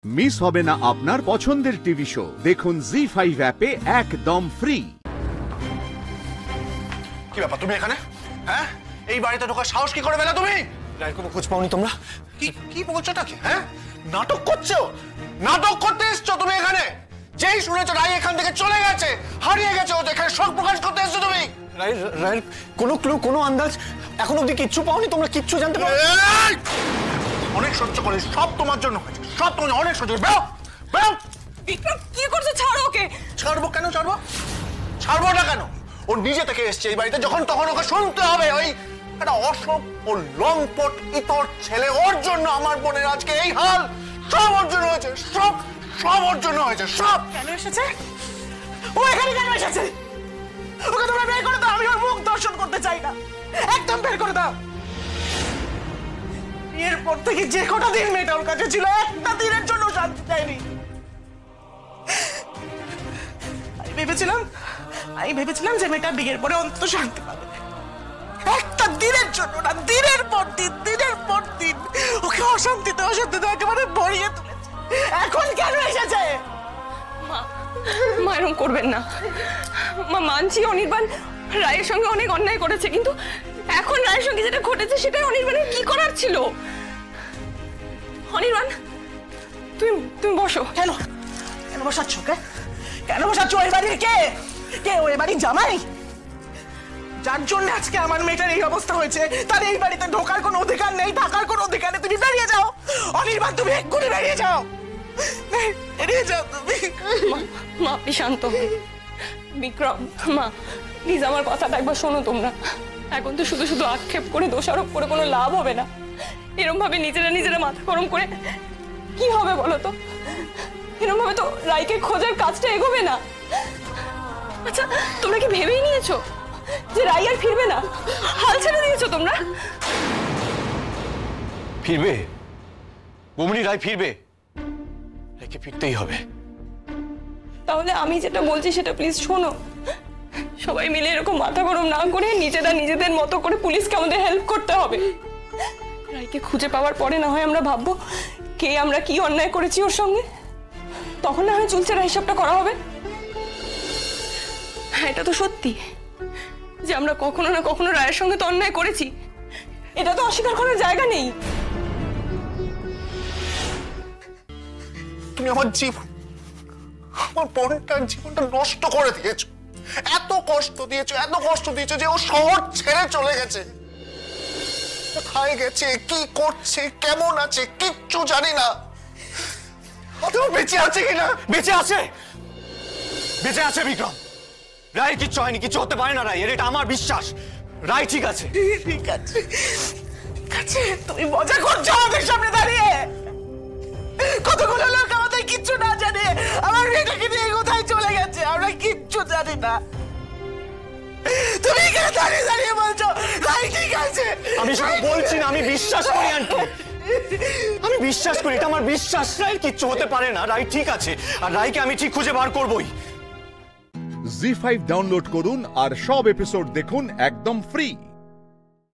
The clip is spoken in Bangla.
মিস হবে না আপনার পছন্দের টিভি শো। দেখুন জি5 অ্যাপে একদম ফ্রি। কি ব্যাপার তুমি এখানে? হ্যাঁ, এই বাড়িতে ঢোকার সাহস কি করে পেলে তুমি? রায়ের কোনো খোঁজ পাওনি তোমরা? কি বলছোটা কি? হ্যাঁ, নাটক করছো? নাটক করতে এসছো তুমি এখানে? যেই শুনেছো রাই এখান থেকে চলে গেছে, হারিয়ে গেছে, ও এখানে শোক প্রকাশ করতে এসছো তুমি? রায়ের কোনো ক্লু, কোনো আন্দাজ এখন অব্দি কিচ্ছু পাওনি তোমরা? কিচ্ছু জানতে পারো? অনেক সহ্য করি, সব তোমার জন্য হয়েছে, সব তোমার অনেক সহ্য করি। বেরো বেরো। কি করছো? ছাড়ো ওকে। ছাড়বো কেন? ছাড়বো না কেন? ও নিজে থেকে এসছে এই বাড়িতে, যখন তখন ওকে শুনতে হবে। ওই একটা অসভ্য লম্পট ইতর ছেলে, ওর জন্য আমার বোনের আজকে এই হাল। সব ওর জন্য হয়েছে, সব ওর জন্য হয়েছে। সব কেন এসেছে ও এখানে? কেন এসেছে? ওকে তোমরা বের করে দাও। আমি ওর মুখ দর্শন করতে চাই না, একদম বের করে দাও। এরপর থেকে যে কটা দিন মেয়েটা ওর কাছে ছিল, একটা দিনের জন্য শান্তি চাইনি। আমি ভেবেছিলাম যে মেয়েটা বিয়ের পরে অন্তত শান্তি পাবে, একটা দিনের জন্য না, দিনের পর দিন ওকে অশান্তিতে একেবারে ভরিয়ে তুলেছে। এখন কেন এসেছে? মা এরকম করবেন না মা। মানছি অনির্বাণ রায়ের সঙ্গে অনেক অন্যায় করেছে, কিন্তু এখন রায়ের সঙ্গে যেটা ঘটেছে সেটাই অনির্বাণের কি করার ছিল। অনির্বাণ তুমি বসো। কেন বসাচ্ছ? কেন বসাচ্ছ? ওই বাড়ির কে ওই বাড়ির জামাই, যার জন্য আজকে আমার মেয়েটার এই অবস্থা হয়েছে, তার এই বাড়িতে ঢোকার কোনো অধিকার নেই, থাকার কোনো অধিকার নেই। তুমি বেরিয়ে যাও অনির্বাণ, তুমি এক্ষুনি বেরিয়ে যাও তুমি। মা আপনি শান্ত হন। বিক্রম, মা প্লিজ আমার কথাটা একবার শোনো তোমরা। এখন তো শুধু আক্ষেপ করে দোষারোপ করে কোনো লাভ হবে না। এরকম ভাবে নিজেরা মাথা গরম করে কি হবে বলো তো? এরকম ভাবে তো রাইকে খোঁজার কাজটা এগোবে না। আচ্ছা তোমরা কি ভেবেই নিয়েছো যে রাই আর ফিরবে না? হাল ছেড়ে দিয়েছো তোমরা? ফিরবে বৌমনি, রায় ফিরবে। রায়কে ফিরতেই হবে। তাহলে আমি যেটা বলছি সেটা প্লিজ শোনো। সবাই মিলে এরকম মাথা গরম না করে নিজেদের মতো করে পুলিশকে আমাদের হেল্প করতে হবে। রায়কে খুঁজে পাওয়ার পরে না হয় আমরা ভাববো কে আমরা কি অন্যায় করেছি ওর সঙ্গে, তখন না হয় চলছে হিসাবটা করা হবে। হ্যাঁ, এটা তো সত্যি যে আমরা কখনো না কখনো রায়ের সঙ্গে তো অন্যায় করেছি, এটা তো অস্বীকার করার জায়গা নেই। তুমি আমার বোনটার জীবনটা নষ্ট করে দিয়েছো। এত কষ্ট দিয়েছো যে ও শহর ছেড়ে চলে গেছে। কোথায় গেছে, কি করছে, কেমন আছে কিচ্ছু জানি না। বেঁচে আছে কিনা? বেঁচে আছে বিক্রম। রায় কিচ্ছু হয়নি, কিছু হতে পারে না রায়, এটা আমার বিশ্বাস। রায় ঠিক আছে। ঠিক আছে তুমি মজা করছো আমাদের সামনে দাঁড়িয়ে। কতগুলো লোক আমাদের কিচ্ছু না জানে আমার মেয়েটাকে নিয়ে কোথায় চলে গেছে, আমরা কিচ্ছু জানি না। তুমি কেন দাঁড়িয়ে বলছো রাই ঠিক আছে? আমি শুধু বলছি না, আমি বিশ্বাস করি আন্টি, আমি বিশ্বাস করি, এটা আমার বিশ্বাস। রায়ের কিচ্ছু হতে পারে না, রায় ঠিক আছে, আর রায়কে আমি ঠিক খুঁজে বার করবই। জি5 ডাউনলোড করুন আর সব এপিসোড দেখুন একদম ফ্রি।